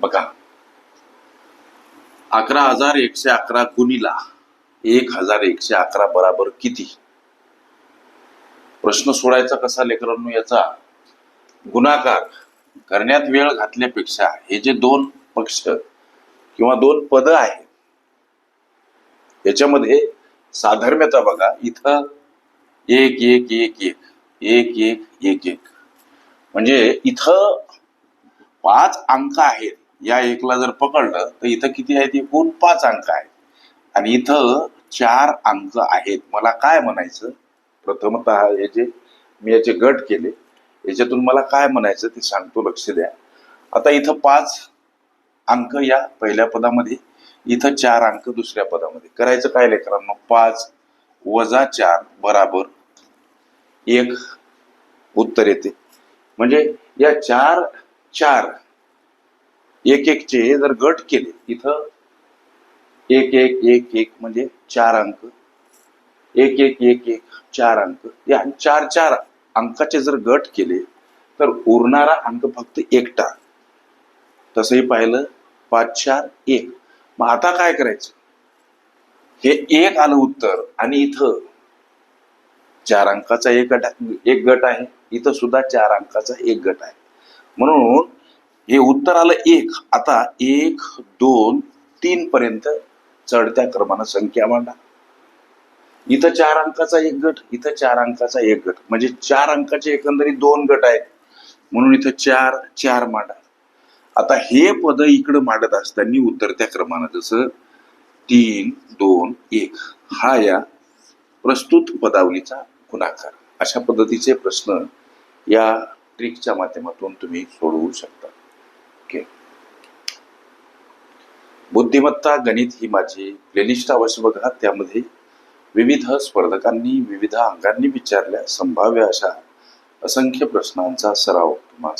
बघा, 11,111 गुणिला 1,111 बराबर किती? प्रश्न सोडायचा कसा लेकरांनो? याचा गुणाकार करण्यात वेळ घातल्यापेक्षा हे जे दोन पक्ष किंवा दोन पद आहेत याच्यामध्ये साधर्म्यता बघा. इथं 1 1 1 1 1 1 1 1 म्हणजे इथं 5 अंक आहेत. या एकला जर पकडलं तर इथं किती आहेत? एकूण 5 अंक आहेत आणि इथं 4 अंक आहेत. मला काय म्हणायचं? प्रथमतः हे जे मी याचे गट केले याच्यातून मला काय म्हणायचं ते सांगतो, लक्ष द्या. आता इथं 5 अंक या पहिल्या पदामध्ये, इथं 4 अंक दुसऱ्या पदामध्ये. करायचं काय लेकरांनो? 5 वजा 4 बराबर 1 उत्तर येते. म्हणजे या 4 4 1 1 चे जर गट केले, इथं 1 1 1 1 म्हणजे 4 अंक, 1 1 1 1 4 अंक. या 4 4 अंकाचे जर गट केले तर उरणारा अंक फक्त एकटा. तसंही पाहिलं 5 4 1. मग आता काय करायचं? हे 1 आलं उत्तर आणि इथं 4 अंकाचा एक गट आहे, इथं सुद्धा 4 अंकाचा एक गट आहे. म्हणून हे उत्तर आलं 1. आता 1 2 3 पर्यंत चढत्या क्रमानं संख्या मांडा. इथं 4 अंकाचा एक गट, इथं 4 अंकाचा एक गट, म्हणजे 4 अंकाचे एकंदरीत 2 गट आहेत. म्हणून इथं 4 4 मांडा. आता हे पद इकडं मांडत असताना उतरत्या क्रमानं जसं 3 2 1 हा या प्रस्तुत पदावलीचा गुणाकार. अशा पद्धतीचे प्रश्न या ट्रिकच्या माध्यमातून तुम्ही सोडवू शकता. ओके. बुद्धिमत्ता गणित ही माझी प्लेलिस्ट अवश्य बघा. त्यामध्ये विविध स्पर्धकांनी विविध अंगांनी विचारल्या संभाव्य अशा असंख्य प्रश्नांचा सराव तुम्हाला